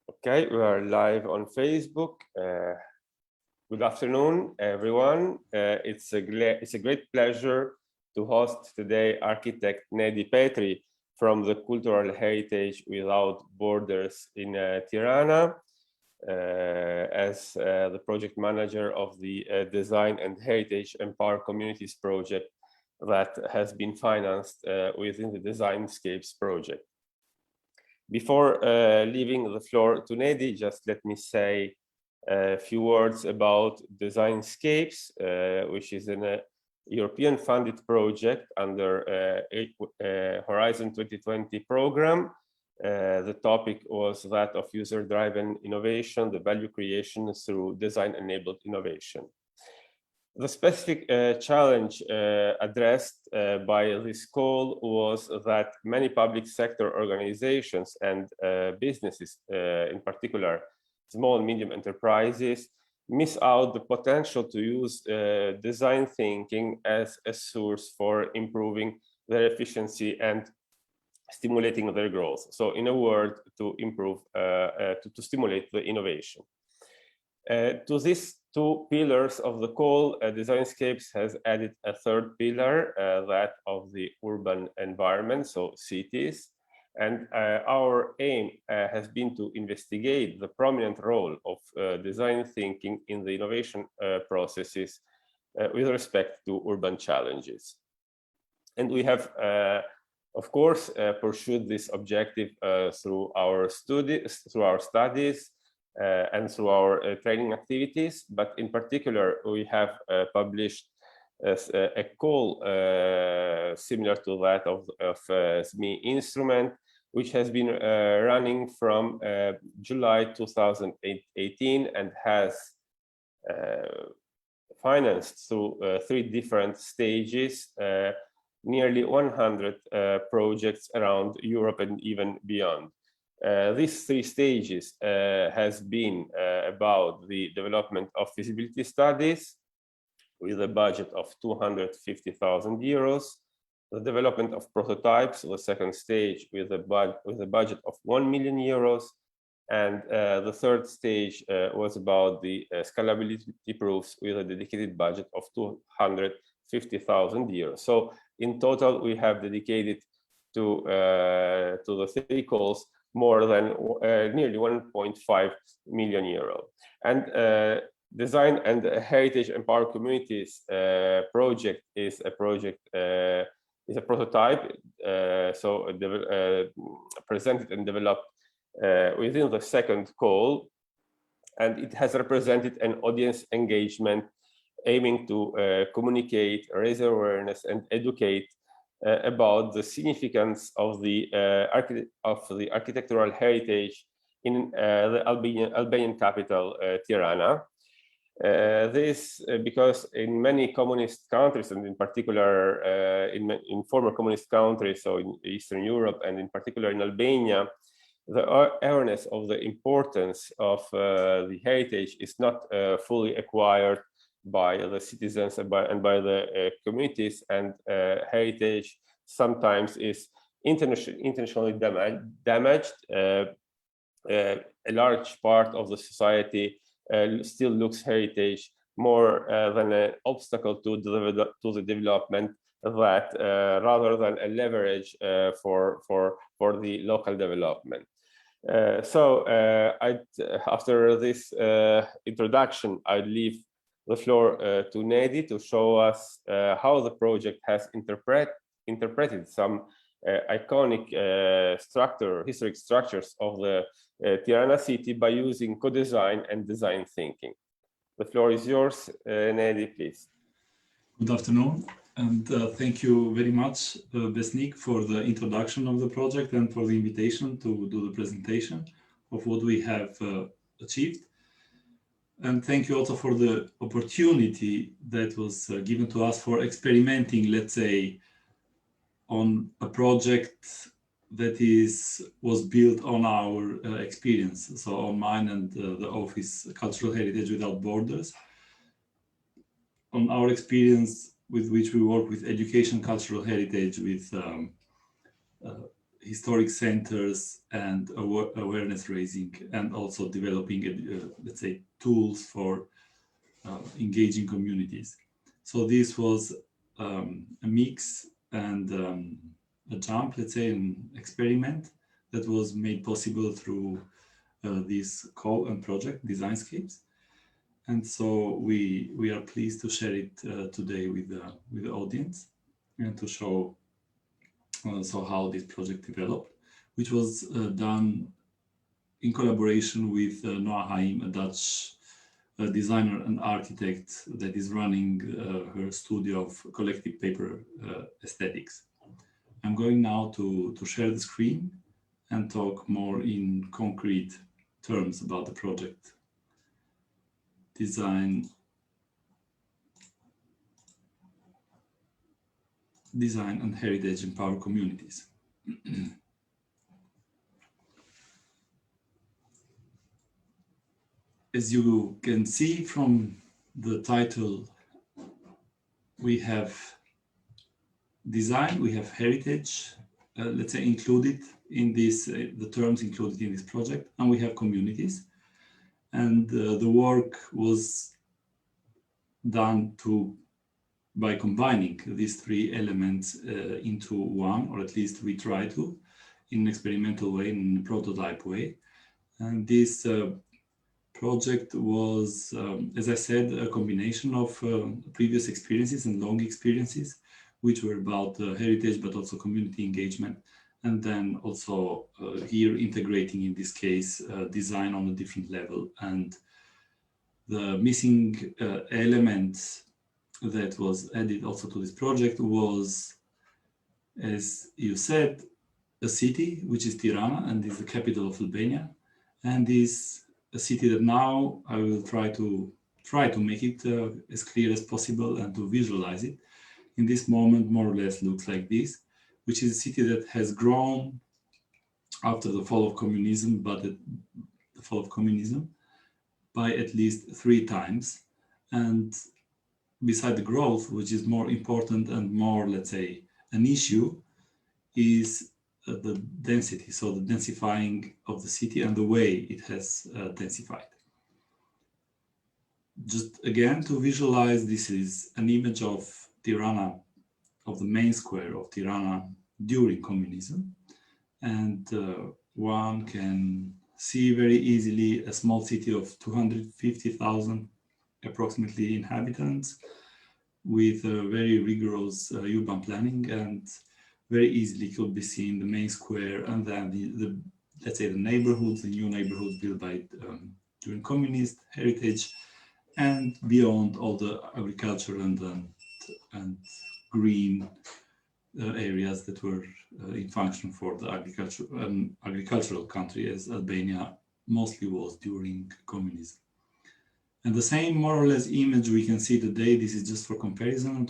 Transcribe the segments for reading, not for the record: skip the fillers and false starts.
Okay, we are live on Facebook. Good afternoon, everyone. It's a great pleasure to host today architect Nedi Petri from the Cultural Heritage Without Borders in Tirana as the project manager of the Design and Heritage Empower Communities project that has been financed within the Designscapes project. Before leaving the floor to Nedi, just let me say a few words about Designscapes, which is a European funded project under Horizon 2020 program. The topic was that of user-driven innovation, the value creation through design-enabled innovation. The specific challenge addressed by this call was that many public sector organizations and businesses, in particular small and medium enterprises, miss out the potential to use design thinking as a source for improving their efficiency and stimulating their growth. So in a word, to improve, to stimulate the innovation. To these two pillars of the call, Designscapes has added a third pillar, that of the urban environment, so cities. And our aim has been to investigate the prominent role of design thinking in the innovation processes with respect to urban challenges. And we have, of course, pursued this objective through our studies, and through our training activities, but in particular, we have published a call similar to that of SME instrument, which has been running from July 2018 and has financed through 3 different stages, nearly 100 projects around Europe and even beyond. These 3 stages has been about the development of feasibility studies with a budget of 250,000 euros, the development of prototypes, the second stage with a budget of 1 million euros, and the third stage was about the scalability proofs with a dedicated budget of 250,000 euros. So in total, we have dedicated to the 3 calls more than nearly 1.5 million euro. And Design and Heritage Empower Communities project is a prototype, presented and developed within the second call, and it has represented an audience engagement aiming to communicate, raise awareness, and educate about the significance of the architectural heritage in the Albanian capital, Tirana. This because in many communist countries, and in particular in former communist countries, so in Eastern Europe, and in particular in Albania, the awareness of the importance of the heritage is not fully acquired by the citizens and by the communities, and heritage sometimes is intentionally damaged. A large part of the society still looks heritage more than an obstacle to the development, that rather than a leverage for the local development. After this introduction, I'd leave the floor to Nedi to show us how the project has interpreted some iconic historic structures of the Tirana city by using co-design and design thinking. The floor is yours, Nedi, please. Good afternoon, and thank you very much, Besnik, for the introduction of the project and for the invitation to do the presentation of what we have achieved. And thank you also for the opportunity that was given to us for experimenting, let's say, on a project that was built on our experience, so on mine and the office Cultural Heritage Without Borders, on our experience with which we work with education, cultural heritage, with historic centers and awareness raising, and also developing, let's say, tools for engaging communities. So this was a mix and a jump, let's say, an experiment that was made possible through this project, Designscapes. And so we are pleased to share it today with the audience and to show so how this project developed, which was done in collaboration with Noah Haim, a Dutch designer and architect that is running her studio of collective paper aesthetics. I'm going now to share the screen and talk more in concrete terms about the project. Design and heritage empower communities. As you can see from the title, we have design, we have heritage, let's say, included in this, the terms included in this project, and we have communities. And the work was done by combining these three elements into one, or at least we try to, in an experimental way, in a prototype way. And this project was, as I said, a combination of previous experiences and long experiences, which were about heritage, but also community engagement. And then also here integrating, in this case, design on a different level. And the missing element that was added also to this project was, as you said, a city, which is Tirana, and is the capital of Albania, and is a city that now I will try to make it as clear as possible and to visualize it. In this moment, more or less looks like this, which is a city that has grown after the fall of communism, but the fall of communism by at least 3 times. And beside the growth, which is more important and more, let's say, an issue, is the density, so the densifying of the city and the way it has densified. Just again to visualize, this is an image of Tirana, of the main square of Tirana during communism, and one can see very easily a small city of 250,000 approximately inhabitants, with a very rigorous urban planning, and very easily could be seen the main square, and then the let's say the neighborhoods, the new neighborhoods built by during communist heritage, and beyond all the agriculture and green areas that were in function for the agricultural country, as Albania mostly was during communism. And the same more or less image we can see today. This is just for comparison and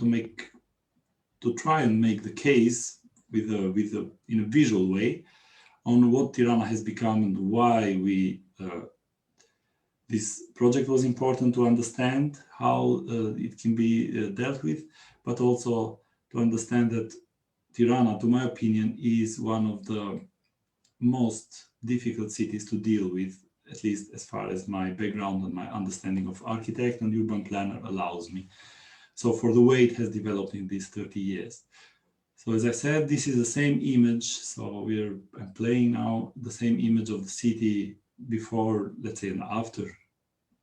to try and make the case in a visual way on what Tirana has become and why this project was important to understand how it can be dealt with, but also to understand that Tirana, to my opinion, is one of the most difficult cities to deal with, at least as far as my background and my understanding of architect and urban planner allows me. So for the way it has developed in these 30 years. So as I said, this is the same image. So I'm playing now the same image of the city before, let's say, and after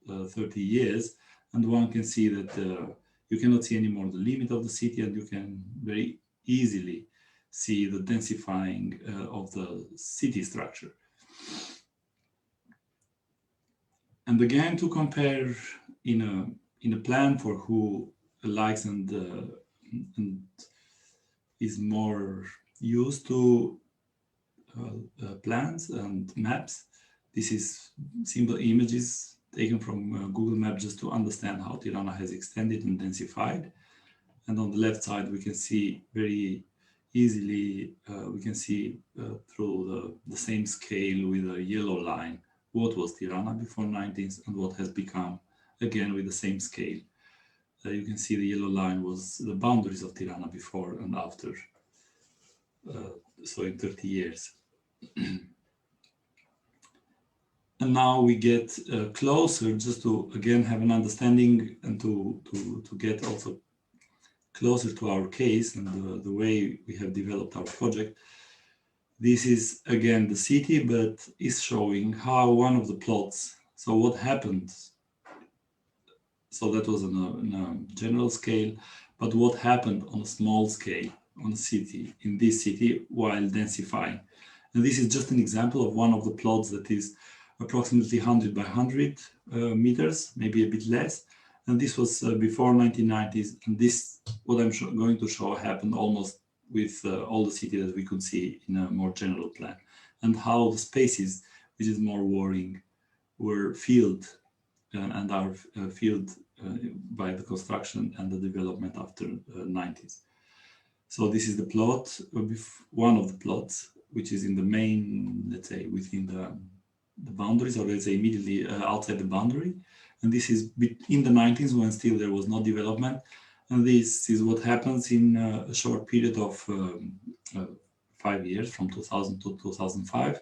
30 years. And one can see that you cannot see anymore the limit of the city, and you can very easily see the densifying of the city structure. And again, to compare in a plan for who likes and is more used to plans and maps. This is simple images taken from Google Maps just to understand how Tirana has extended and densified. And on the left side, we can see very easily, through the same scale with a yellow line, what was Tirana before 19th and what has become, again with the same scale. You can see the yellow line was the boundaries of Tirana before and after so in 30 years. And now we get closer, just to again have an understanding and to get also closer to our case and the way we have developed our project. This is again the city, but is showing how one of the plots. So what happened? So that was on a general scale, but what happened on a small scale on a city, in this city, while densifying? And this is just an example of one of the plots that is approximately 100 by 100 meters, maybe a bit less. And this was before 1990s. And this, what I'm going to show, happened almost with all the cities that we could see in a more general plan. And how the spaces, which is more worrying, were filled and are filled by the construction and the development after 90s. So this is the plot, one of the plots, which is in the main, let's say, within the boundaries, or let's say immediately outside the boundary. And this is in the 90s when still there was no development. And this is what happens in a short period of 5 years, from 2000 to 2005.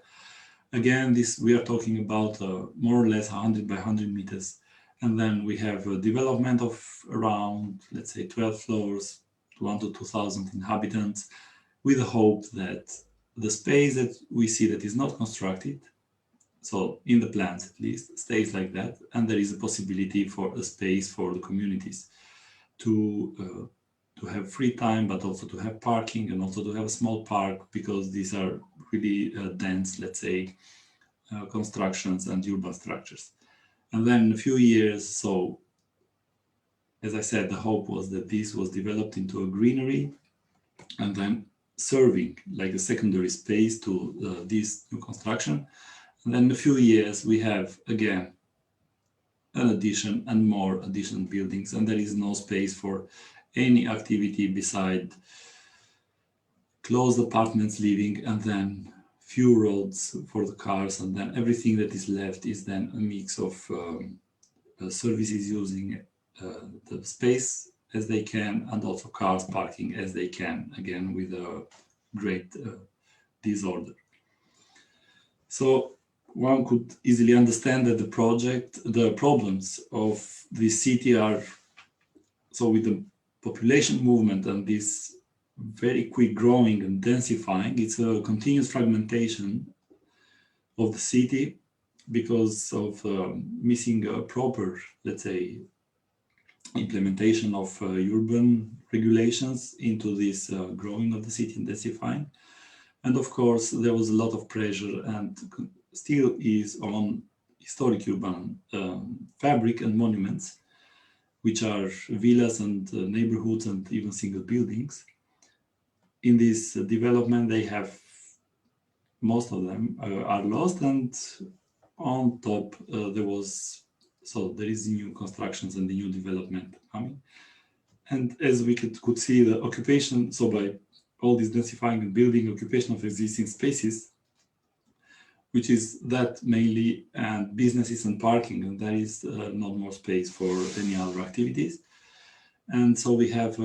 Again, we are talking about more or less 100 by 100 meters. And then we have a development of around, let's say, 12 floors, 1 to 2,000 inhabitants, with the hope that the space that we see that is not constructed, so in the plans at least, stays like that, and there is a possibility for a space for the communities to have free time, but also to have parking and also to have a small park, because these are really dense, let's say, constructions and urban structures. And then in a few years, so as I said, the hope was that this was developed into a greenery and then serving like a secondary space to this new construction. And then in a few years, we have again an addition and more additional buildings, and there is no space for any activity beside closed apartments living, and then few roads for the cars, and then everything that is left is then a mix of services using the space as they can, and also cars parking as they can, again with a great disorder. So one could easily understand that the problems of this city are, so with the population movement and this very quick growing and densifying, it's a continuous fragmentation of the city because of missing a proper, let's say, implementation of urban regulations into this growing of the city and densifying. And of course, there was a lot of pressure and still is on historic urban fabric and monuments, which are villas and neighborhoods and even single buildings. In this development, they have, most of them are lost, and on top there is new constructions and the new development coming. And as we could see, the occupation, so by all this densifying and building, occupation of existing spaces, which is that mainly, and businesses and parking, and there is not more space for any other activities. And so we have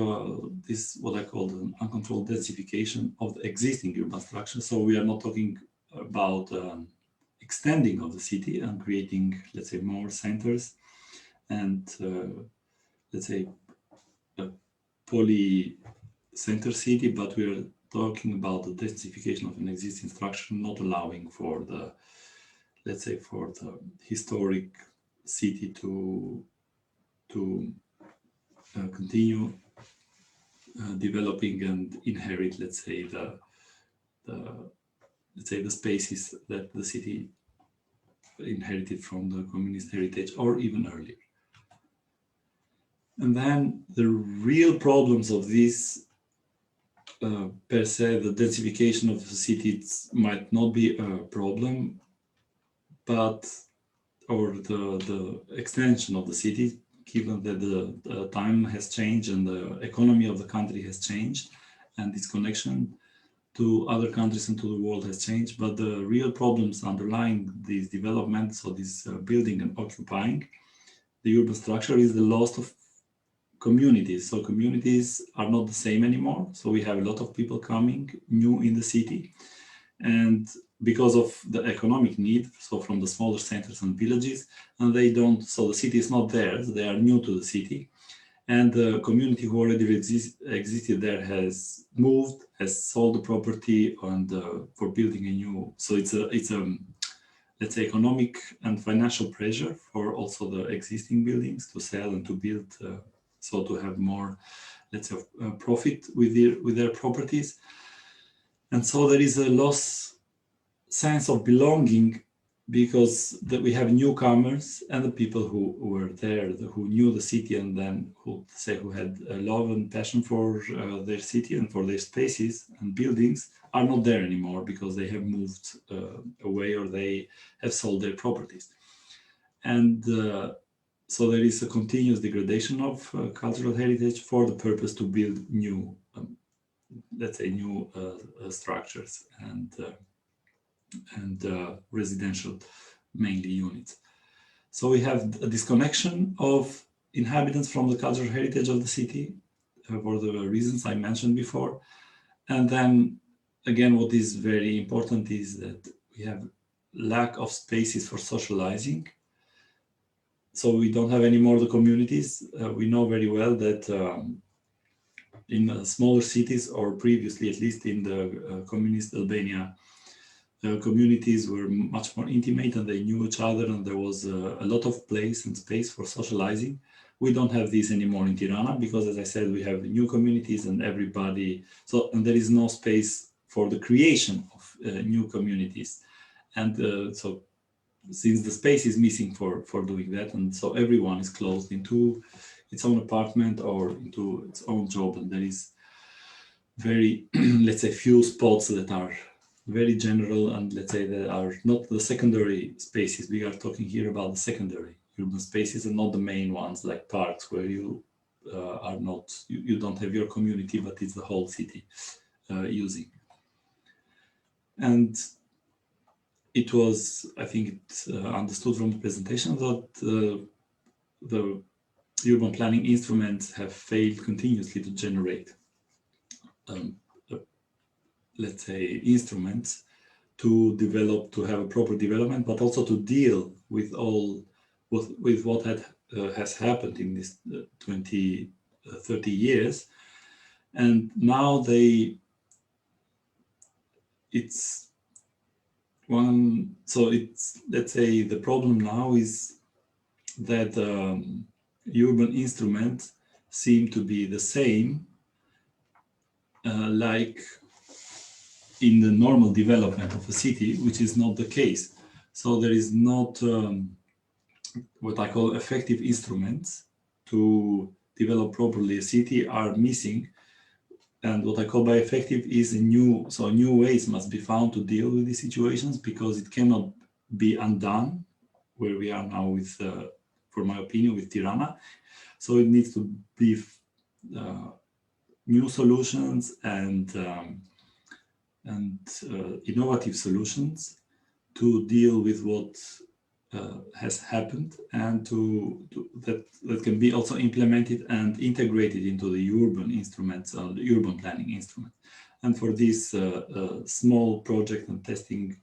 this, what I call an uncontrolled densification of the existing urban structure. So we are not talking about extending of the city and creating, let's say, more centers and, let's say, a poly-center city, but we are talking about the densification of an existing structure, not allowing for the, let's say, for the historic city to continue developing and inherit, let's say, the spaces that the city inherited from the communist heritage or even earlier. And then the real problems of this, per se, the densification of the cities might not be a problem, but, or the extension of the city, given that the time has changed and the economy of the country has changed and its connection to other countries and to the world has changed. But the real problems underlying these developments, so this building and occupying the urban structure, is the loss of communities. So communities are not the same anymore. So we have a lot of people coming new in the city. And because of the economic need, so from the smaller centers and villages, and they don't, so the city is not theirs, they are new to the city. And the community who already existed there has moved, has sold the property, and for building a new, so it's a let's say economic and financial pressure for also the existing buildings to sell and to build, so to have more, let's say, profit with their properties. And so there is a loss sense of belonging, because we have newcomers and the people who were there, who knew the city, and then who had a love and passion for their city and for their spaces and buildings, are not there anymore because they have moved away or they have sold their properties. And so there is a continuous degradation of cultural heritage for the purpose to build new, let's say, new structures and residential, mainly, units. So we have a disconnection of inhabitants from the cultural heritage of the city for the reasons I mentioned before. And then again, what is very important is that we have lack of spaces for socializing. So we don't have any more the communities. We know very well that in smaller cities, or previously at least in the communist Albania, communities were much more intimate and they knew each other, and there was a lot of place and space for socializing. We don't have this anymore in Tirana because, as I said, we have new communities and everybody, and there is no space for the creation of new communities. And so since the space is missing for doing that, and so everyone is closed into its own apartment or into its own job, and there is very, let's say, few spots that are very general, and let's say that are not the secondary spaces. We are talking here about the secondary urban spaces and not the main ones like parks, where you are not, you don't have your community, but it's the whole city using. And it was, I think it's understood from the presentation that the urban planning instruments have failed continuously to generate, let's say, instruments to develop, to have a proper development, but also to deal with what has happened in this 20, 30 years. And now let's say the problem now is that urban instruments seem to be the same like in the normal development of a city, which is not the case. So there is not what I call effective instruments to develop properly a city are missing. And what I call by effective is new ways must be found to deal with these situations, because it cannot be undone where we are now with, for my opinion, with Tirana. So it needs to be new solutions and innovative solutions to deal with what has happened, and that can be also implemented and integrated into the urban instruments, the urban planning instrument. And for this small project and testing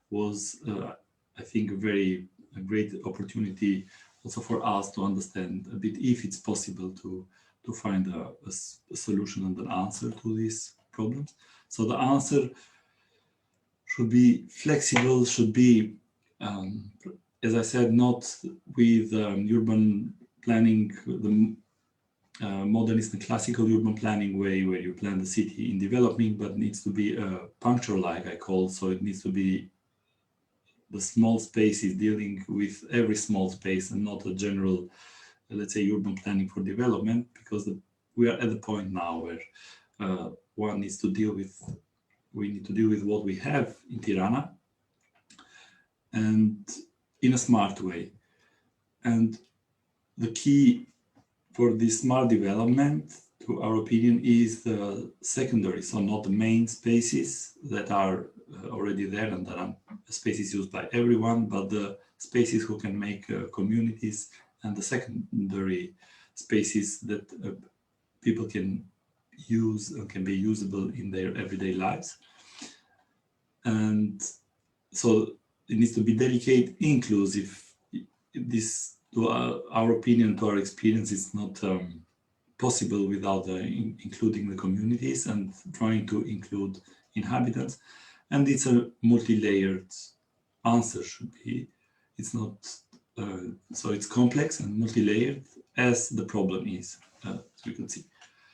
was, I think, a great opportunity also for us to understand a bit if it's possible to find a solution and an answer to these problems. So the answer should be flexible, should be, as I said, not with urban planning, the modernist and classical urban planning way where you plan the city in developing, but needs to be a puncture-like, I call. So it needs to be the small spaces dealing with every small space and not a general, let's say, urban planning for development, because we are at the point now where we need to deal with what we have in Tirana, and in a smart way. And the key for this smart development, to our opinion, is the secondary, so not the main spaces that are already there and that are spaces used by everyone, but the spaces who can make communities, and the secondary spaces that people can use and can be usable in their everyday lives. And so it needs to be delicate, inclusive. This, to our opinion, to our experience, is not possible without including the communities and trying to include inhabitants. And it's a multi-layered answer, should be. It's not, so it's complex and multi-layered as the problem is, as we can see.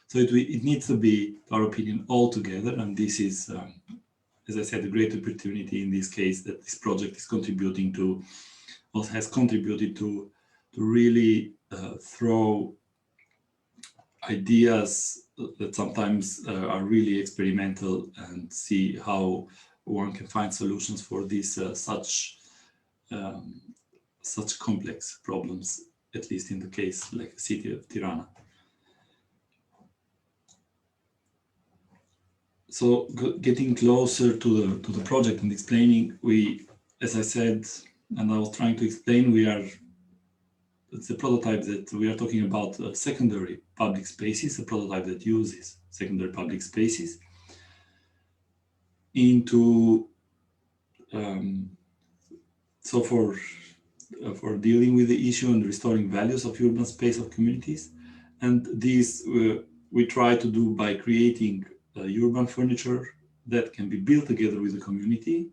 So it needs to be, to our opinion, all together. And this is, as I said, a great opportunity in this case that this project is contributing to, or has contributed to really throw ideas that sometimes are really experimental and see how one can find solutions for these such complex problems, at least in the case like the city of Tirana. So getting closer to the project and explaining, we, as I said, and I was trying to explain, it's a prototype that we are talking about secondary public spaces, a prototype that uses secondary public spaces into, so for dealing with the issue and restoring values of urban space of communities. And this we try to do by creating urban furniture that can be built together with the community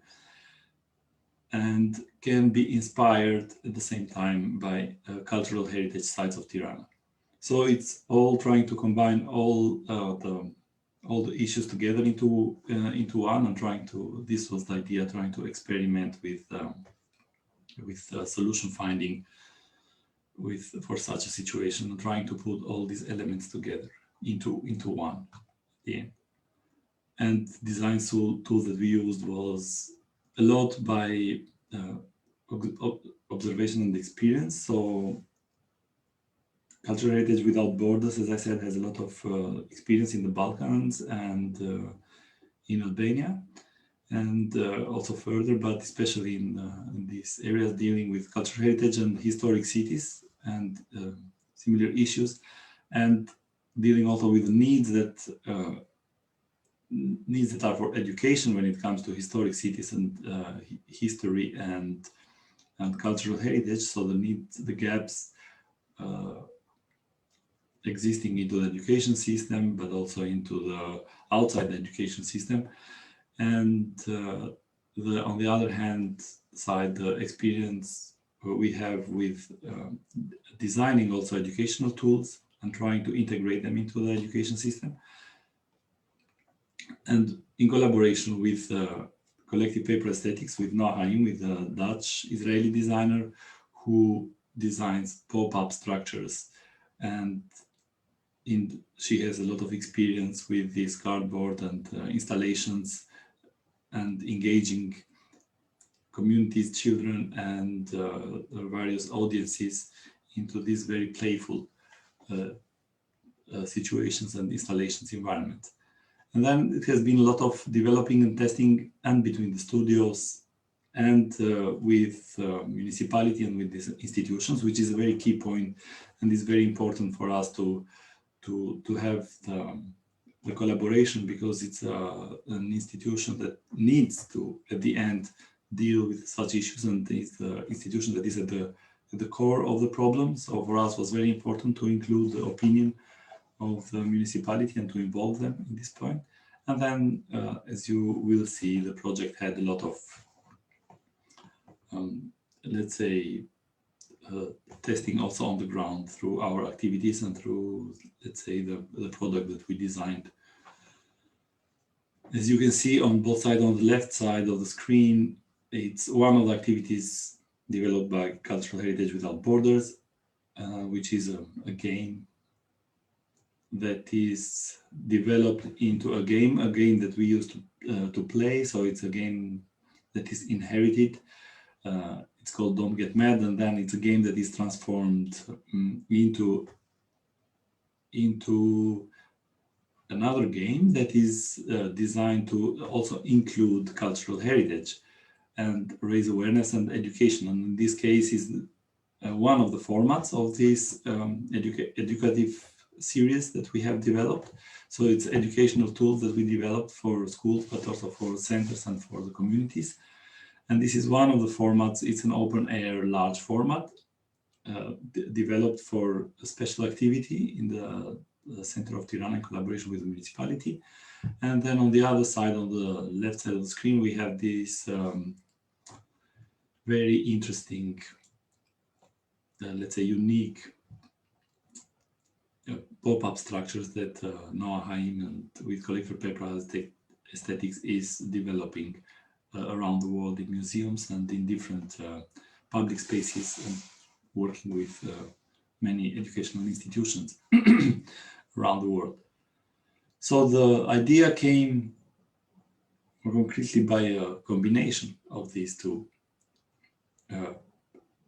and can be inspired at the same time by cultural heritage sites of Tirana. So it's all trying to combine all the issues together into one, and trying to, this was the idea, trying to experiment with solution finding for such a situation, and trying to put all these elements together into one. Yeah. And design tool that we used was a lot by observation and experience. So Cultural Heritage Without Borders, as I said, has a lot of experience in the Balkans and in Albania, and also further, but especially in these areas dealing with cultural heritage and historic cities and similar issues, and dealing also with needs that are for education when it comes to historic cities and history and cultural heritage. So the gaps existing into the education system, but also into the outside the education system. And on the other hand side, the experience we have with designing also educational tools and trying to integrate them into the education system. And in collaboration with Collective Paper Aesthetics, with Nohaim, with a Dutch-Israeli designer who designs pop-up structures. And she has a lot of experience with this cardboard and installations and engaging communities, children, and various audiences into these very playful situations and installations environment. And then it has been a lot of developing and testing, and between the studios and with municipality and with these institutions, which is a very key point, and is very important for us to have the collaboration, because it's an institution that needs to, at the end, deal with such issues, and it's the institution that is at the core of the problem. So for us, it was very important to include the opinion of the municipality and to involve them in this point. And then, as you will see, the project had a lot of, let's say, testing also on the ground through our activities and through, let's say, the product that we designed. As you can see on both sides, on the left side of the screen, it's one of the activities developed by Cultural Heritage Without Borders, which is a game that is developed into a game that we used to play. So it's a game that is inherited. It's called Don't Get Mad, and then it's a game that is transformed into another game that is designed to also include cultural heritage and raise awareness and education. And in this case, is one of the formats of this educative series that we have developed. So it's educational tools that we developed for schools, but also for centers and for the communities. And this is one of the formats. It's an open air large format developed for a special activity in the center of Tirana in collaboration with the municipality. And then on the other side, on the left side of the screen, we have this very interesting, let's say, unique pop-up structures that Noah Haim and with Collector Paper Aesthetics is developing around the world in museums and in different public spaces, and working with many educational institutions around the world. So the idea came more concretely by a combination of these two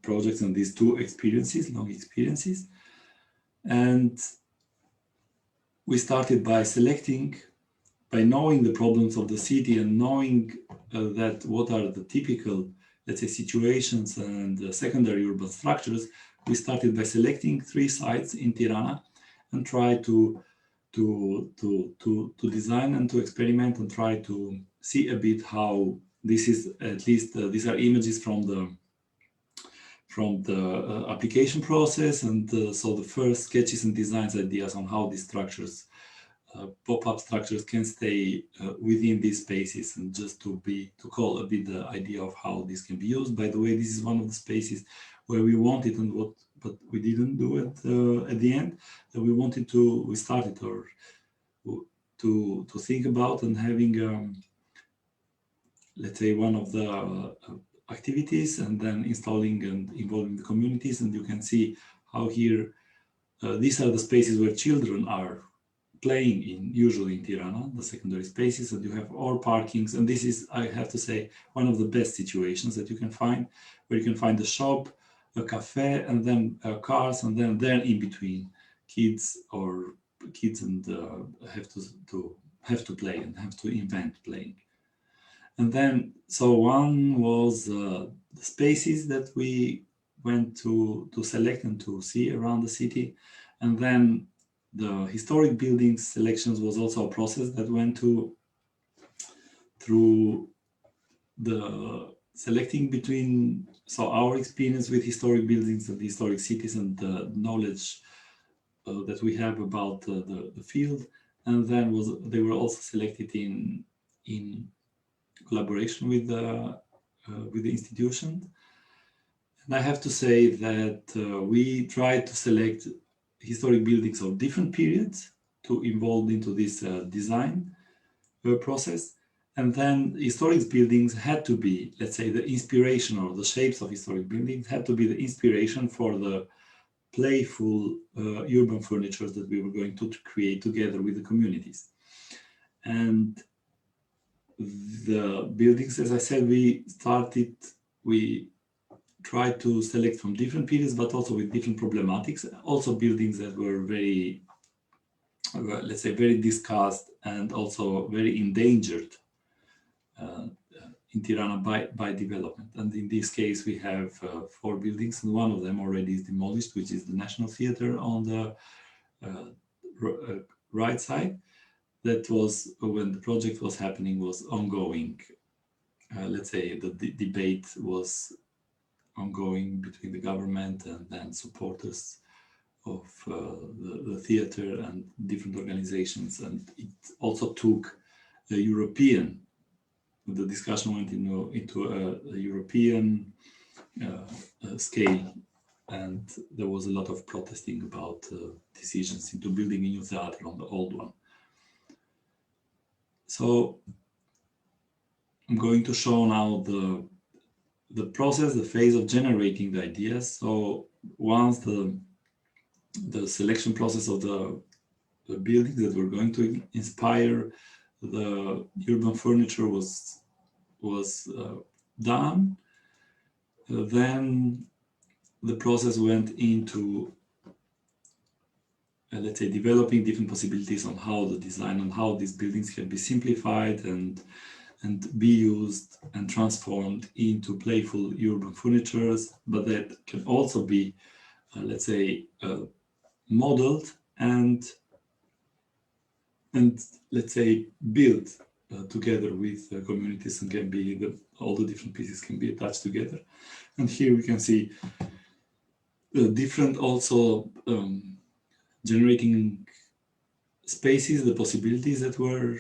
projects and these two experiences, long experiences. And we started by selecting, by knowing the problems of the city and knowing that what are the typical, let's say, situations and secondary urban structures. We started by selecting 3 sites in Tirana and try to design and to experiment and try to see a bit how this is, at least these are images from the application process, and so the first sketches and designs ideas on how these structures, pop-up structures, can stay within these spaces, and just to call a bit the idea of how this can be used. By the way, this is one of the spaces where we wanted, and but we didn't do it at the end. We started to think about and having let's say one of the activities, and then installing and involving the communities. And you can see how here these are the spaces where children are playing in, usually in Tirana, the secondary spaces, and you have all parkings. And this is, I have to say, one of the best situations that you can find, where you can find a shop, a cafe, and then cars, and then there in between kids and have to play and have to invent playing. And then, so one was the spaces that we went to select and to see around the city. And then the historic buildings selections was also a process that went through the selecting between, so our experience with historic buildings and historic cities and the knowledge that we have about the field. And then they were also selected in collaboration with the institution. And I have to say that we tried to select historic buildings of different periods to involve into this design process. And then historic buildings had to be, let's say, the inspiration, or the shapes of historic buildings had to be the inspiration for the playful urban furniture that we were going to create together with the communities. And the buildings, as I said, we tried to select from different periods, but also with different problematics. Also buildings that were very, let's say, very discussed and also very endangered in Tirana by development. And in this case, we have 4 buildings, and one of them already is demolished, which is the National Theatre on the right side. That was, when the project was happening, was ongoing. Let's say the debate was ongoing between the government and then supporters of the theater and different organizations. And it also took the European, the discussion went into a European scale, and there was a lot of protesting about decisions into building a new theater on the old one. So I'm going to show now the process, the phase of generating the ideas. So once the selection process of the buildings that were going to inspire the urban furniture was done, then the process went into let's say developing different possibilities on how the design, on how these buildings can be simplified and and be used and transformed into playful urban furnitures, but that can also be, let's say, modeled and let's say built together with communities, and can be all the different pieces can be attached together. And here we can see different also generating spaces, the possibilities that were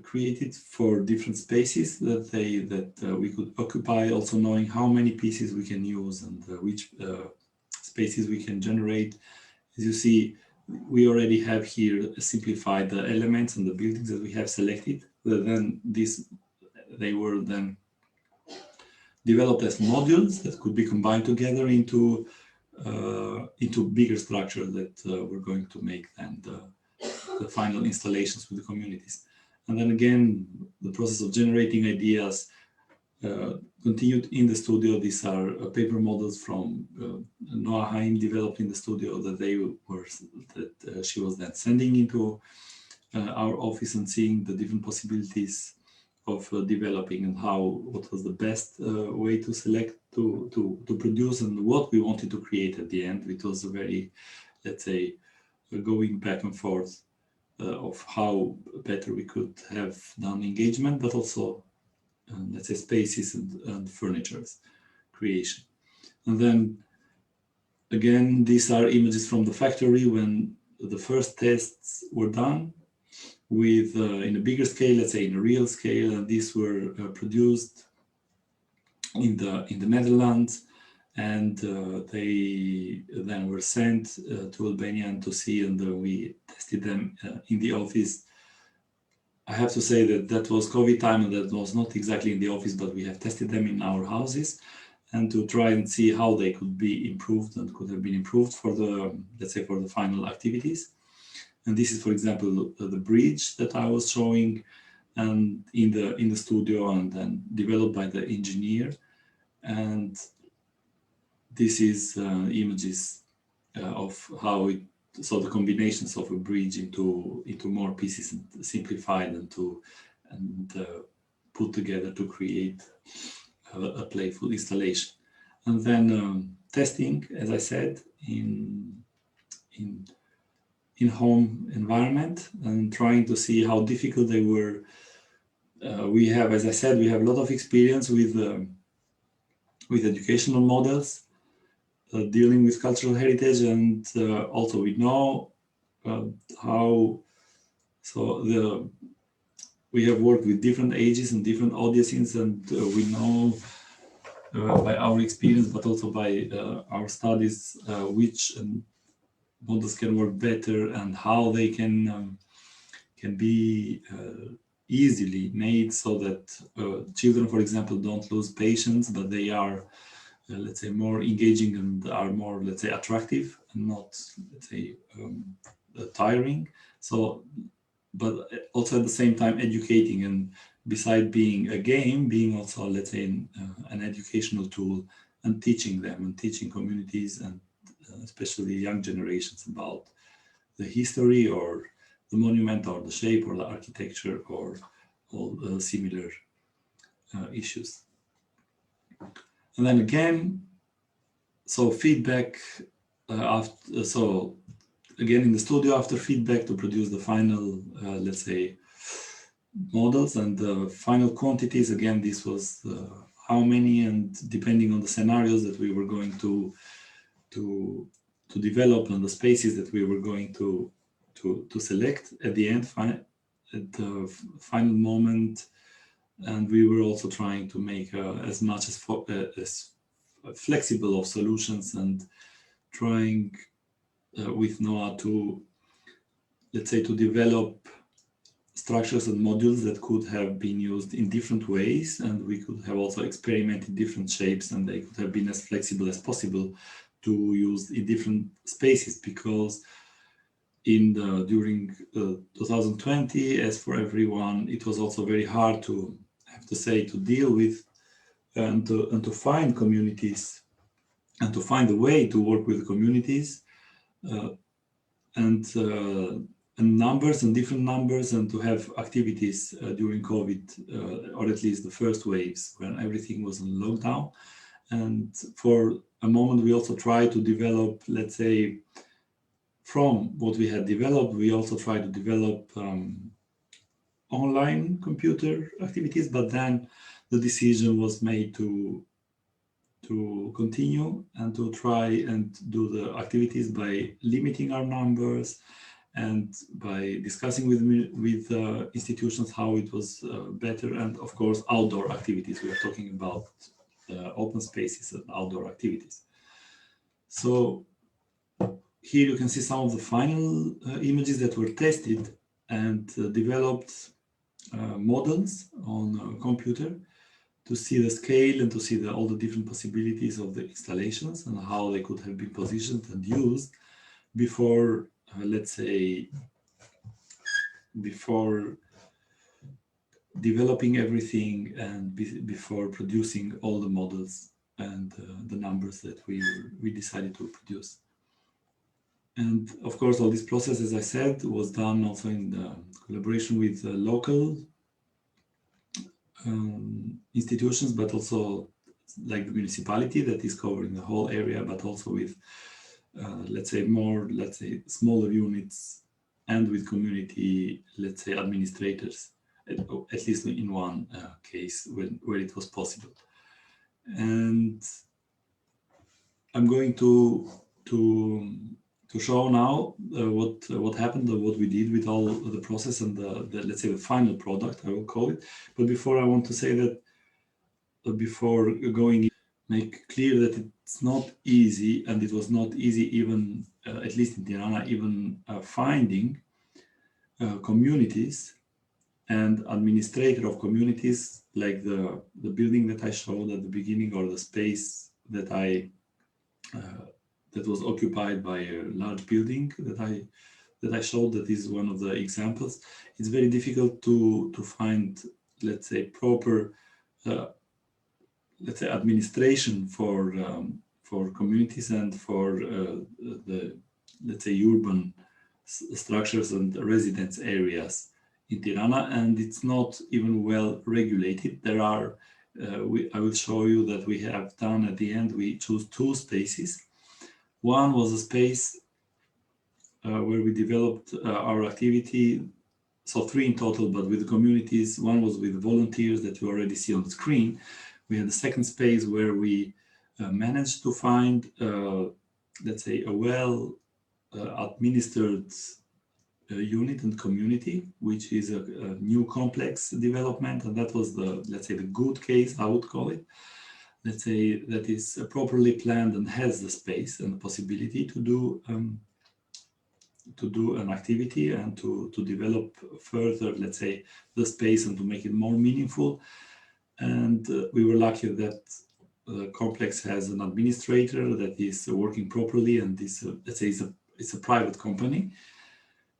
created for different spaces that we could occupy, also knowing how many pieces we can use and which spaces we can generate. As you see, we already have here simplified the elements and the buildings that we have selected. Then they were then developed as modules that could be combined together into bigger structures that we're going to make then the final installations with the communities. And then again, the process of generating ideas continued in the studio. These are paper models from Noah Haim, developed in the studio, that she was then sending into our office and seeing the different possibilities of developing and what was the best way to select to produce and what we wanted to create at the end. It was a very, let's say, going back and forth of how better we could have done engagement, but also let's say spaces and furnitures creation. And then again, these are images from the factory when the first tests were done with in a bigger scale, let's say in a real scale, and these were produced in the Netherlands, and they then were sent to Albania and to see, and we tested them in the office. I have to say that was COVID time, and that was not exactly in the office, but we have tested them in our houses, and to try and see how they could be improved and could have been improved for the, let's say, for the final activities. And this is, for example, the bridge that I was showing, and in the studio, and then developed by the engineer. And this is images of how it, so the combinations of a bridge into more pieces and simplified and put together to create a playful installation. And then testing, as I said, in home environment, and trying to see how difficult they were. We have, as I said, we have a lot of experience with educational models dealing with cultural heritage, and also we know how. So we have worked with different ages and different audiences, and we know by our experience, but also by our studies, which models can work better and how they can be easily made so that children, for example, don't lose patience, but they are, let's say, more engaging and are more, let's say, attractive and not, let's say, tiring. So, but also at the same time educating, and beside being a game, being also, let's say, an educational tool, and teaching them and teaching communities and especially young generations about the history or the monument or the shape or the architecture or all similar issues. And then again, so feedback after, so again in the studio after feedback to produce the final, let's say, models and the final quantities. Again, this was how many, and depending on the scenarios that we were going to develop and the spaces that we were going to select at the end, at the final moment. And we were also trying to make as much as flexible of solutions, and trying with Noah to, let's say, to develop structures and modules that could have been used in different ways, and we could have also experimented different shapes, and they could have been as flexible as possible to use in different spaces, because during 2020, as for everyone, it was also very hard to, I have to say, to deal with and to find communities and to find a way to work with communities. And numbers and different numbers, and to have activities during COVID, or at least the first waves when everything was in lockdown. And for a moment, we also try to develop, let's say, from what we had developed, we also try to develop online computer activities, but then the decision was made to continue and to try and do the activities by limiting our numbers and by discussing with institutions how it was better, and of course outdoor activities. We are talking about open spaces and outdoor activities. So here you can see some of the final images that were tested and developed models on a computer to see the scale and to see all the different possibilities of the installations and how they could have been positioned and used before, let's say, before developing everything and before producing all the models and the numbers that we decided to produce. And of course, all this process, as I said, was done also in the collaboration with local institutions, but also like the municipality that is covering the whole area, but also with, let's say, smaller units, and with community, let's say, administrators, at least in one case where it was possible. And I'm going to show now what happened, what we did with all the process and the let's say the final product, I will call it. But before, I want to say that before going, make clear that it's not easy, and it was not easy even at least in Tirana, even finding communities and administrator of communities, like the building that I showed at the beginning, or the space that that was occupied by a large building that I showed. That is one of the examples. It's very difficult to find, let's say, proper let's say administration for communities and for the, let's say, urban structures and residence areas in Tirana, and it's not even well regulated. There are I will show you that we have done at the end, we chose 2 spaces. One was a space where we developed our activity, so 3 in total, but with the communities. One was with volunteers that you already see on the screen. We had the second space where we managed to find, let's say, a well administered unit and community, which is a new complex development, and that was the, let's say, the good case, I would call it. Let's say that is properly planned and has the space and the possibility to do an activity and to develop further, let's say, the space and to make it more meaningful. And we were lucky that the complex has an administrator that is working properly, and this, let's say, it's a private company.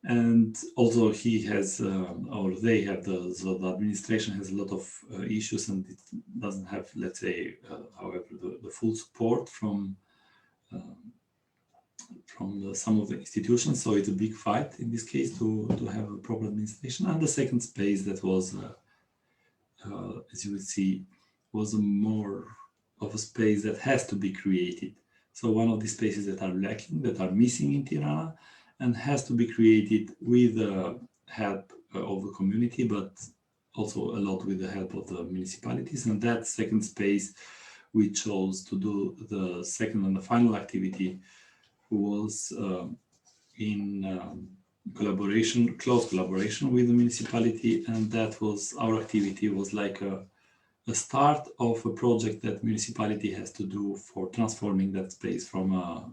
And also he has, or they have, so the administration has a lot of issues, and it doesn't have, let's say, however, the full support from some of the institutions. So it's a big fight in this case to have a proper administration. And the second space that was, as you will see, was a more of a space that has to be created. So one of the spaces that are lacking, that are missing in Tirana, and has to be created with the help of the community, but also a lot with the help of the municipalities. And that second space we chose to do the second and the final activity was in collaboration, close collaboration with the municipality. And that was, our activity was like a start of a project that municipality has to do for transforming that space from a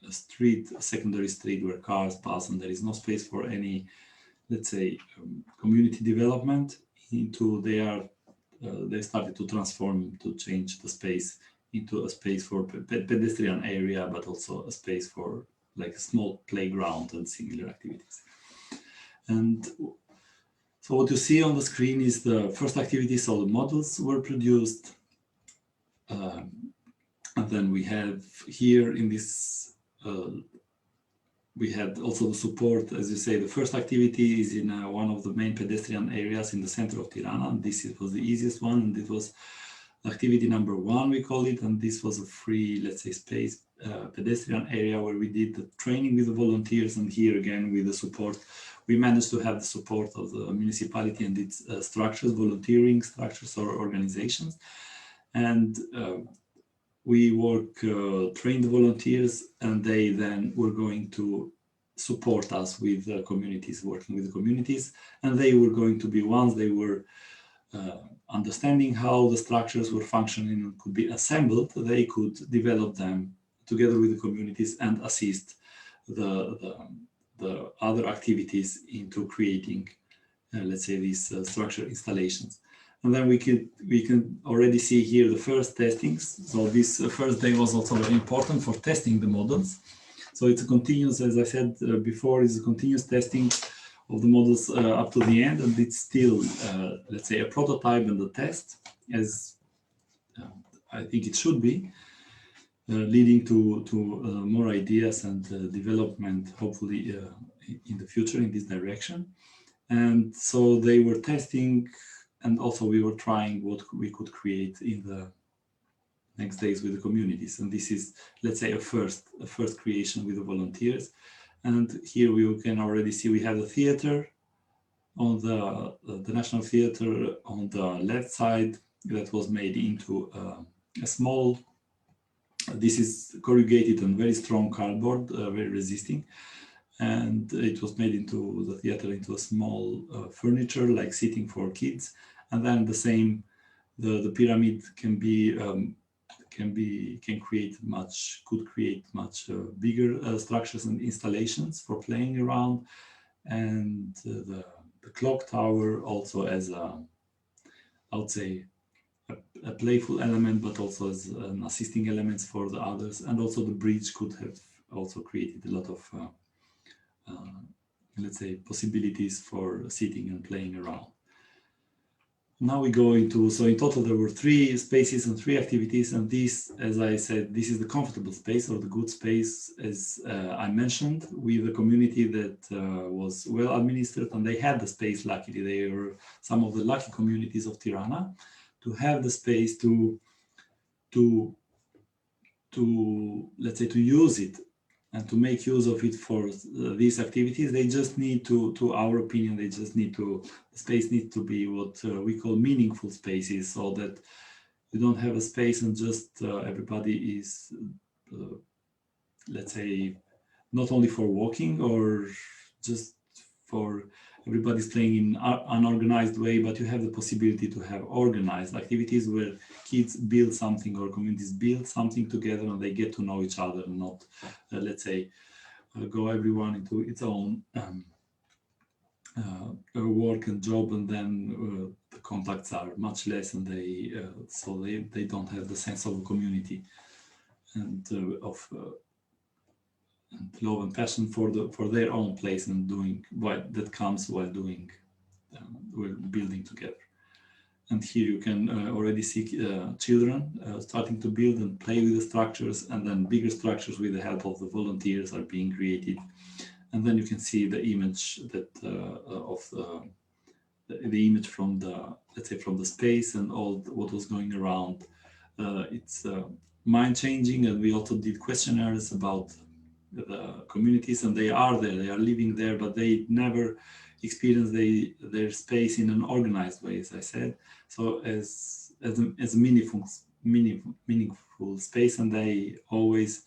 street, a secondary street where cars pass and there is no space for any, let's say, community development, into they started to transform, to change the space into a space for pedestrian area, but also a space for like a small playground and similar activities. And so what you see on the screen is the first activity. So the models were produced, and then we have here in this we had also the support, as you say, the first activity is in one of the main pedestrian areas in the center of Tirana. And this was the easiest one, and it was activity number 1, we call it. And this was a free, let's say, space pedestrian area where we did the training with the volunteers. And here again, with the support, we managed to have the support of the municipality and its structures, volunteering structures or organizations. And we trained the volunteers, and they then were going to support us with the communities, working with the communities. And they were going to be, once they were understanding how the structures were functioning and could be assembled, they could develop them together with the communities and assist the other activities into creating, let's say, these structure installations. And then we can already see here the first testings. So this first day was also very important for testing the models. So it's a continuous, as I said before, is a continuous testing of the models up to the end, and it's still, let's say, a prototype and a test, as I think it should be, leading to more ideas and development, hopefully in the future in this direction. And so they were testing, and also we were trying what we could create in the next days with the communities. And this is, let's say, a first creation with the volunteers. And here we can already see we have the theater on the National Theater on the left side that was made into a small, this is corrugated and very strong cardboard, very resisting. And it was made into the theater into a small furniture, like seating for kids. And then the same, the pyramid could create much bigger structures and installations for playing around. And the clock tower also as I would say, a playful element, but also as an assisting elements for the others. And also the bridge could have also created a lot of, let's say, possibilities for sitting and playing around. Now we go into, so in total there were 3 spaces and 3 activities, and this, as I said, this is the comfortable space or the good space, as I mentioned, with a community that was well administered, and they had the space, luckily. They were some of the lucky communities of Tirana to have the space to let's say, to use it and to make use of it for these activities. They just need to our opinion, they just need to, the space needs to be what we call meaningful spaces, so that you don't have a space and just everybody is, let's say, not only for walking or just for everybody's playing in an unorganized way, but you have the possibility to have organized activities where kids build something or communities build something together and they get to know each other, and not, let's say, go everyone into its own work and job, and then the contacts are much less, and they so they don't have the sense of a community and of and love and passion for their own place and doing what that comes while doing we're building together. And here you can already see children starting to build and play with the structures, and then bigger structures with the help of the volunteers are being created. And then you can see the image that of the image from the, let's say, from the space and all what was going around. It's mind-changing, and we also did questionnaires about the communities, and they are there, they are living there, but they never experience their space in an organized way, as I said. So as a meaningful space, and they always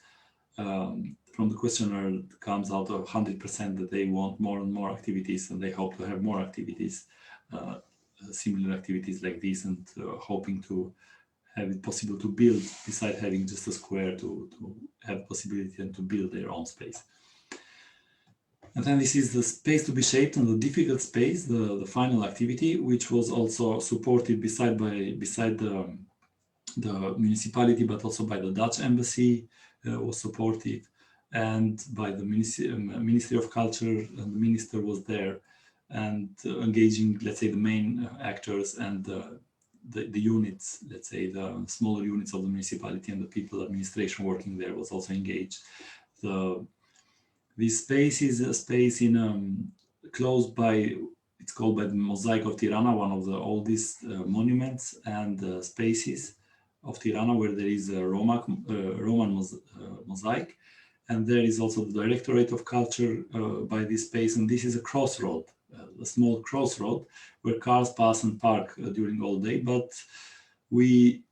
from the questionnaire comes out of 100% that they want more and more activities, and they hope to have more activities, similar activities like this, and hoping to have it possible to build, beside having just a square, to have possibility and to build their own space. And then this is the space to be shaped, and the difficult space, the final activity, which was also supported beside the municipality, but also by the Dutch embassy was supported, and by the Ministry of Culture, and the minister was there, and engaging, let's say, the main actors and the units, let's say the smaller units of the municipality, and the people administration working there was also engaged. This space is a space in close by, it's called by the Mosaic of Tirana, one of the oldest monuments and spaces of Tirana, where there is a Roman mosaic. And there is also the Directorate of Culture by this space. And this is a crossroad, a small crossroad where cars pass and park during all day. But we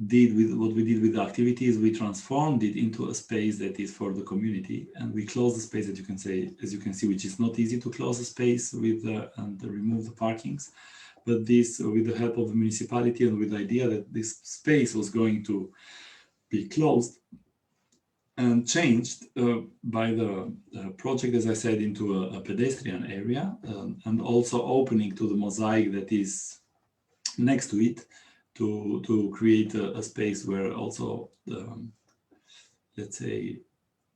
did with what we did with the activities, we transformed it into a space that is for the community, and we closed the space that you can see, which is not easy to close a space with and remove the parkings. But this, with the help of the municipality and with the idea that this space was going to be closed and changed by the project, as I said, into a pedestrian area, and also opening to the mosaic that is next to it, to create a space where also let's say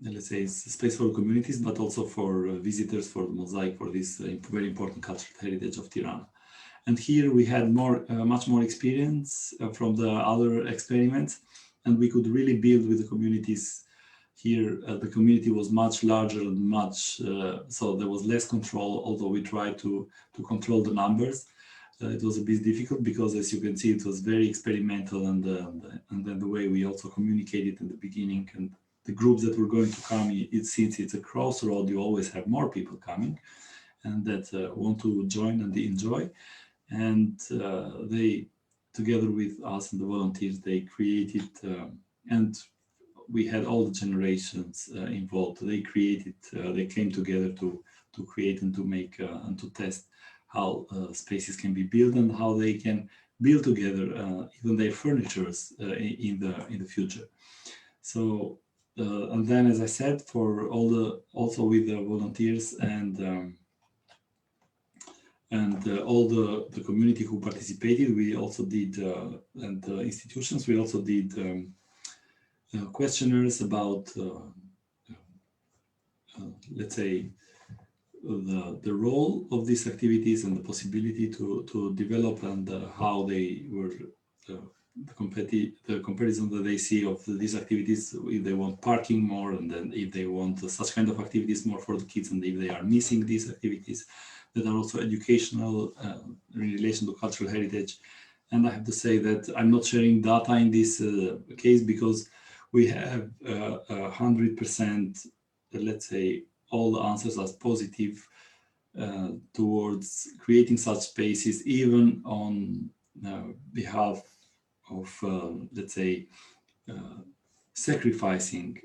it's a space for communities, but also for visitors, for the mosaic, for this very important cultural heritage of Tirana. And here we had much more experience from the other experiments, and we could really build with the communities. Here the community was much larger and so there was less control, although we tried to control the numbers. It was a bit difficult because, as you can see, it was very experimental, and then the way we also communicated in the beginning, and the groups that were going to come, since it's a crossroad, you always have more people coming and that want to join and enjoy. And they, together with us and the volunteers, they created, and we had all the generations involved. They created, they came together to create and to make and to test how spaces can be built and how they can build together even their furnitures in the future. So and then, as I said, for also with the volunteers and all the community who participated, we also did and the institutions, we also did questionnaires about let's say the role of these activities and the possibility to develop, and how they were the comparison that they see of these activities, if they want parking more, and then if they want such kind of activities more for the kids, and if they are missing these activities that are also educational in relation to cultural heritage. And I have to say that I'm not sharing data in this case because we have 100%, let's say, all the answers are positive towards creating such spaces, even on behalf of, let's say, sacrificing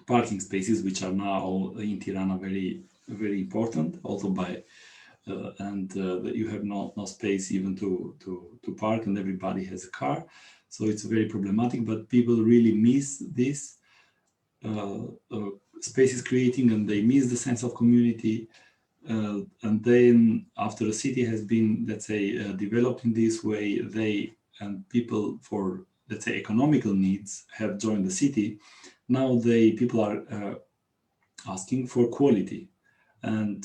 parking spaces, which are now in Tirana very, very important, also by you have no space even to park, and everybody has a car, so it's very problematic. But people really miss this spaces creating, and they miss the sense of community. And then after a city has been, let's say, developed in this way, they and people for, let's say, economical needs have joined the city. Now people are asking for quality, and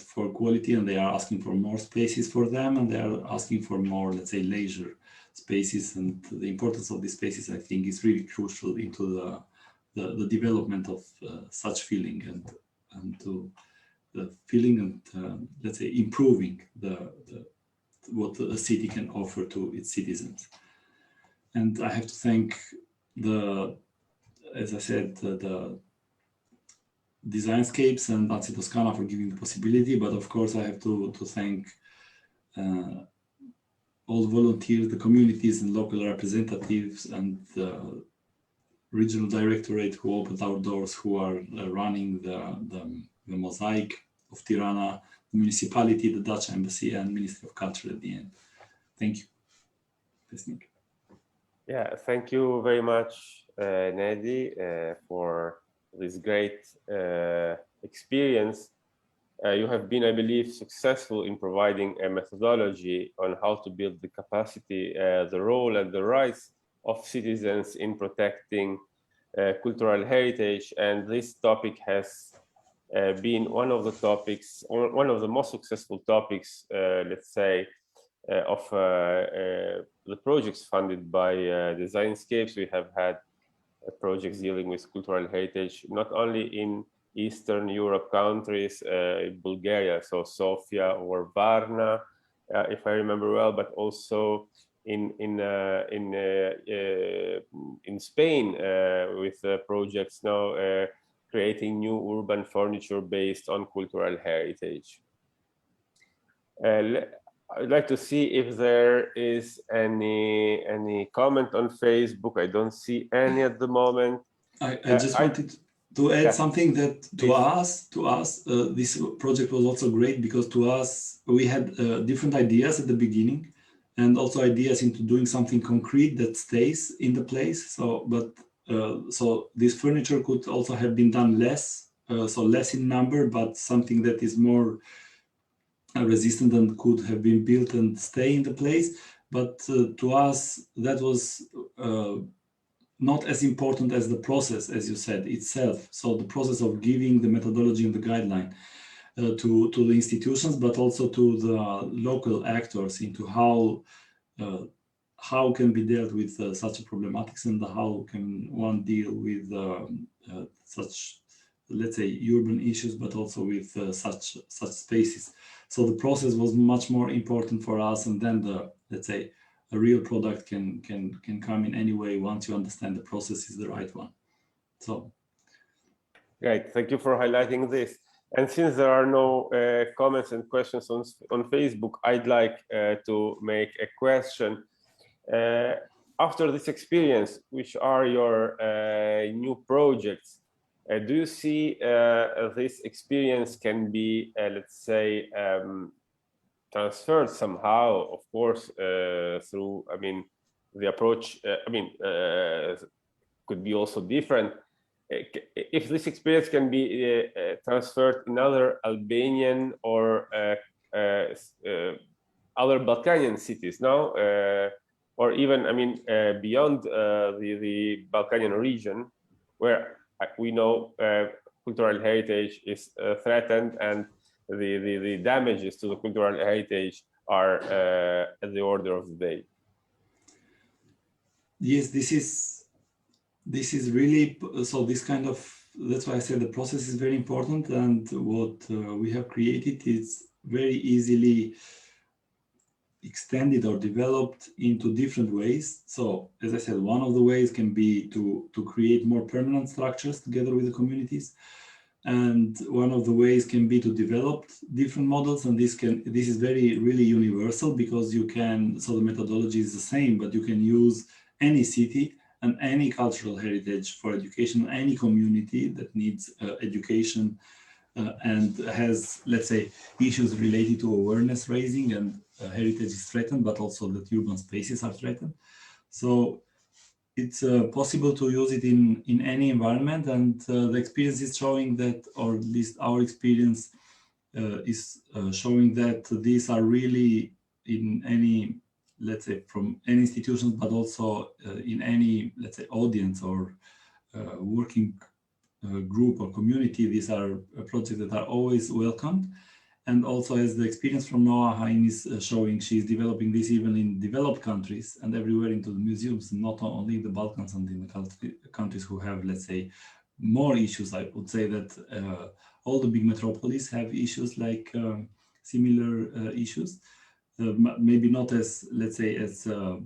they are asking for more spaces for them, and they are asking for more, let's say, leisure spaces. And the importance of these spaces, I think, is really crucial into the development of such feeling, and to the feeling, and let's say, improving what a city can offer to its citizens. And I have to thank as I said, the Designscapes and ANCI Toscana for giving the possibility, but of course I have to thank all the volunteers, the communities and local representatives, and the regional directorate who opened our doors, who are running the mosaic of Tirana, the municipality, the Dutch embassy, and Ministry of Culture at the end. Thank you. Besnik. Yeah, thank you very much, Nedi, for this great experience. You have been, I believe, successful in providing a methodology on how to build the capacity, the role and the rights of citizens in protecting cultural heritage. And this topic has been one of the topics, one of the most successful topics, let's say, of the projects funded by Designscapes. We have had projects dealing with cultural heritage, not only in Eastern Europe countries, Bulgaria, so Sofia or Varna, if I remember well, but also in Spain with projects now creating new urban furniture based on cultural heritage. I'd like to see if there is any comment on Facebook. I don't see any at the moment. I just wanted to add something that to us, this project was also great because to us, we had different ideas at the beginning and also ideas into doing something concrete that stays in the place. So this furniture could also have been done less, so less in number, but something that is more resistant and could have been built and stay in the place. But to us, that was not as important as the process, as you said, itself. So the process of giving the methodology and the guideline to the institutions, but also to the local actors into how can be dealt with such a problematics and how can one deal with such, let's say, urban issues, but also with such spaces. So the process was much more important for us, and then the, let's say, a real product can come in any way once you understand the process is the right one. So, great, thank you for highlighting this. And since there are no comments and questions on Facebook, I'd like to make a question. After this experience, which are your new projects? Do you see this experience can be, let's say, transferred somehow, of course, through, I mean, the approach, could be also different. If this experience can be transferred in other Albanian or other Balkanian cities now, or even, I mean, beyond the Balkanian region, where we know cultural heritage is threatened and the damages to the cultural heritage are at the order of the day. Yes, this is really, so this kind of, that's why I said the process is very important, and what we have created is very easily extended or developed into different ways. So as I said, one of the ways can be to create more permanent structures together with the communities. And one of the ways can be to develop different models, and this is really universal, because you can, so the methodology is the same, but you can use any city and any cultural heritage for education, any community that needs education and has, let's say, issues related to awareness raising and heritage is threatened, but also that urban spaces are threatened. So it's possible to use it in any environment, and the experience is showing that, or at least our experience is showing that these are really in any, let's say, from any institutions, but also in any, let's say, audience or working group or community. These are projects that are always welcomed. And also, as the experience from Noah Hain is showing, she's developing this even in developed countries and everywhere into the museums, not only in the Balkans and in the countries who have, let's say, more issues. I would say that all the big metropolis have issues like similar issues, maybe not as, let's say, so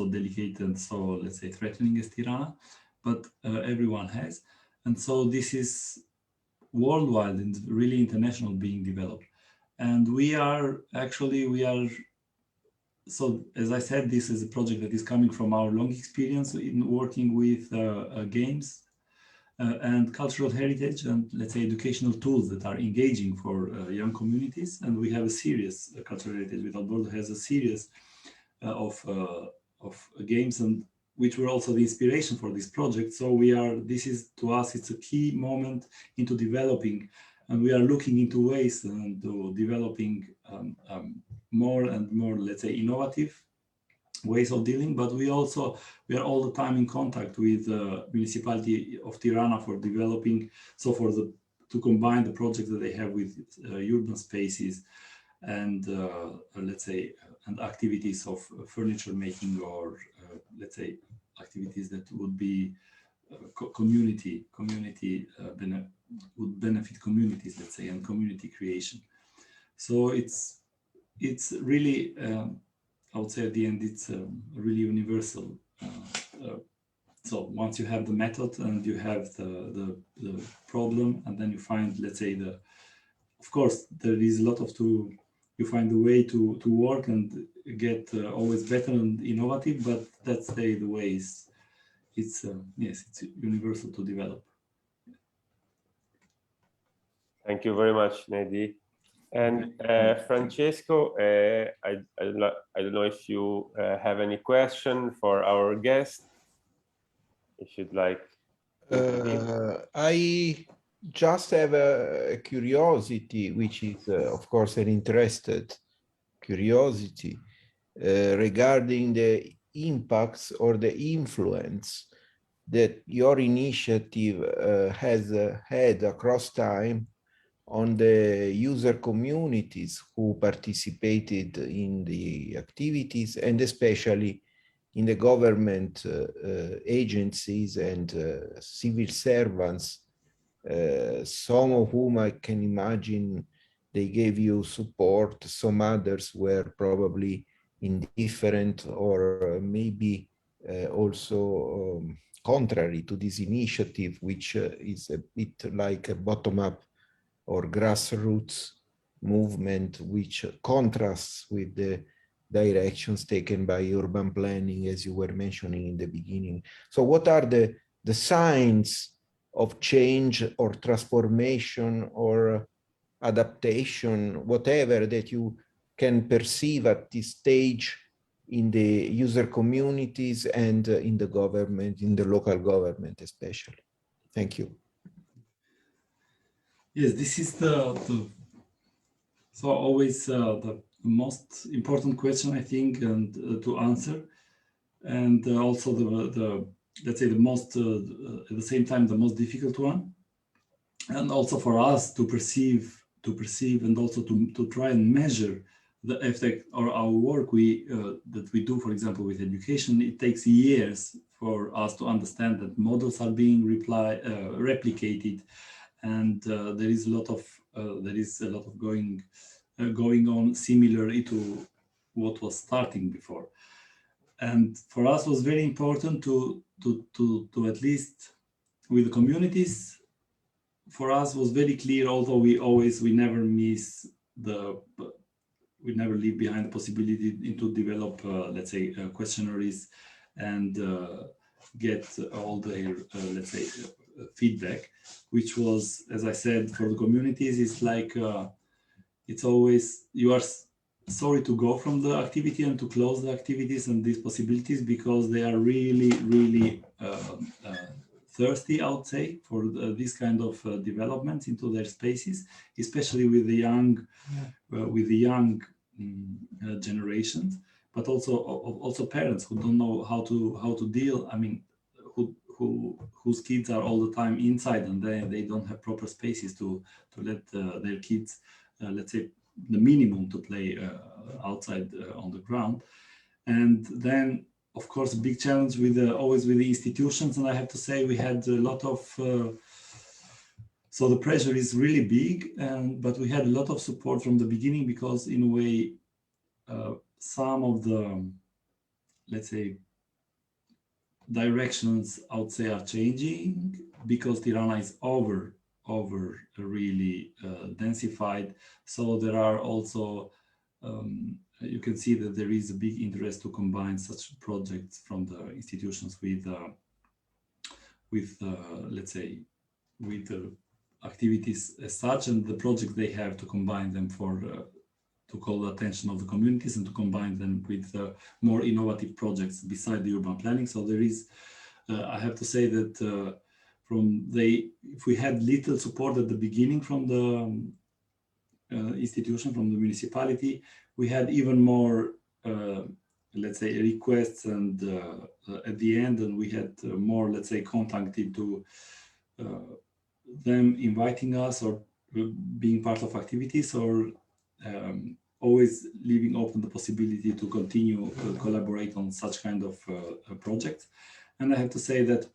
delicate and so, let's say, threatening as Tirana, but everyone has. And so this is worldwide and really international being developed. And we are, so as I said, this is a project that is coming from our long experience in working with games and cultural heritage and, let's say, educational tools that are engaging for young communities. And we have a series, cultural heritage with Alberto has a series of games, and which were also the inspiration for this project. So this is, to us, it's a key moment into developing, and we are looking into ways to developing more and more, let's say, innovative ways of dealing. But we are all the time in contact with the municipality of Tirana for developing, so to combine the projects that they have with urban spaces and let's say, and activities of furniture making, or let's say activities that would be would benefit communities, let's say, and community creation. So it's really, I would say at the end, it's really universal. So once you have the method and you have the problem, and then you find, let's say, of course, there is a lot of you find a way to work and get always better and innovative, but that's the way it's universal to develop. Thank you very much, Nedi. And Francesco, I don't know if you have any question for our guest, if you'd like. I just have a curiosity, which is, of course, an interested curiosity regarding the impacts or the influence that your initiative has had across time on the user communities who participated in the activities, and especially in the government agencies and civil servants, some of whom I can imagine they gave you support, some others were probably indifferent or maybe also contrary to this initiative, which is a bit like a bottom-up or grassroots movement, which contrasts with the directions taken by urban planning, as you were mentioning in the beginning. So what are the signs of change or transformation or adaptation, whatever, that you can perceive at this stage in the user communities and in the government, in the local government especially? Thank you. Yes, this is so always the most important question, I think, and to answer, and also the let's say the most at the same time the most difficult one, and also for us to perceive and also to try and measure the effect or our work that we do, for example, with education. It takes years for us to understand that models are being replicated, and there is a lot of going on similarly to what was starting before. And for us, it was very important to at least with the communities. For us, was very clear. Although we never leave behind the possibility to develop, let's say, questionnaires and get all their, let's say, feedback, which was, as I said, for the communities, it's like, it's always, you are sorry to go from the activity and to close the activities and these possibilities, because they are really, really thirsty, I would say, for this kind of developments into their spaces, especially with the young, generations, but also parents who don't know how to deal. I mean, whose kids are all the time inside, and they don't have proper spaces to let their kids, let's say, the minimum to play outside on the ground. And then, of course, a big challenge always with the institutions. And I have to say, we had a lot of, so the pressure is really big, but we had a lot of support from the beginning, because in a way, some of the, let's say, directions, I would say, are changing, because Tirana is over really densified. So there are also, you can see that there is a big interest to combine such projects from the institutions with let's say, with the activities as such, and the projects they have to combine them to call the attention of the communities and to combine them with more innovative projects beside the urban planning. So there is, I have to say that if we had little support at the beginning from the institution, from the municipality, we had even more, let's say, requests, and at the end, and we had more, let's say, contacted to them inviting us or being part of activities, or always leaving open the possibility to continue collaborate on such kind of projects. And I have to say that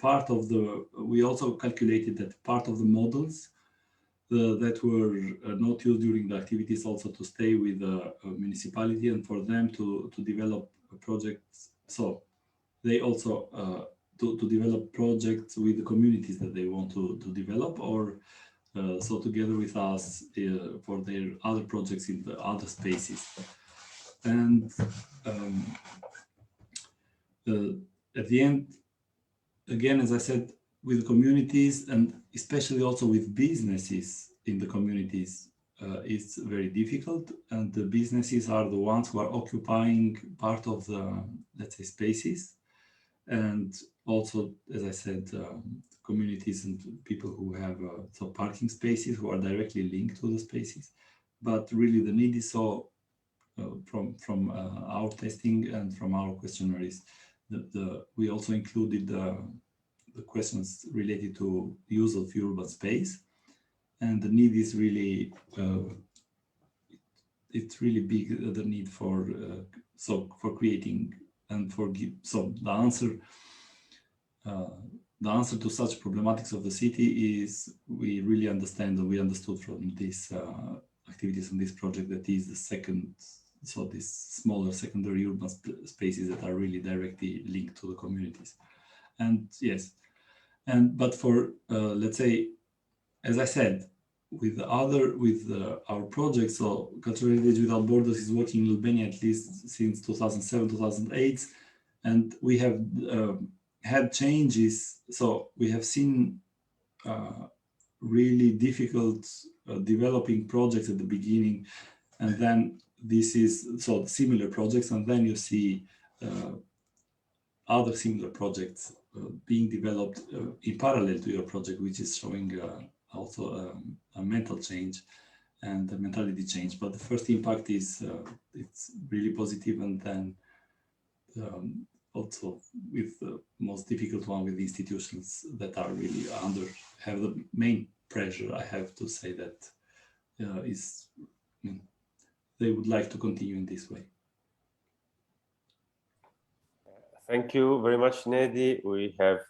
we also calculated that part of the models that were not used during the activities also to stay with the municipality and for them to develop projects. So they also to develop projects with the communities that they want to develop, or so together with us for their other projects in the other spaces. And at the end, again, as I said, with communities and especially also with businesses in the communities, it's very difficult. And the businesses are the ones who are occupying part of the, let's say, spaces. And also, as I said, communities and people who have so parking spaces who are directly linked to the spaces. But really the need is so from our testing and from our questionnaires, we also included the questions related to use of urban space, and the need is really it's really big, the need for for creating and for so the answer to such problematics of the city is we really understand, and we understood from these activities on this project that is the second, so these smaller secondary urban spaces that are really directly linked to the communities. And yes, but for let's say, as I said, with our project, so Cultural Heritage Without Borders is working in Albania at least since 2007, 2008, and we have had changes. So we have seen really difficult developing projects at the beginning, and then this is so similar projects, and then you see other similar projects being developed in parallel to your project, which is showing also a mental change and a mentality change. But the first impact is it's really positive, and then also with the most difficult one with institutions that are really have the main pressure. I have to say that they would like to continue in this way. Thank you very much, Nedi. We have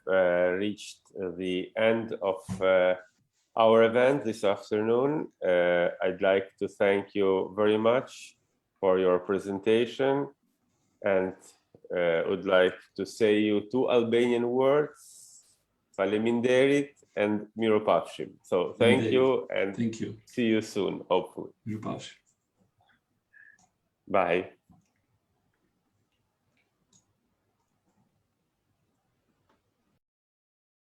reached the end of our event this afternoon. I'd like to thank you very much for your presentation, and would like to say you two Albanian words, faleminderit and miropafshim. So thank you, and thank you. See you soon, hopefully. Miropafshim. Bye.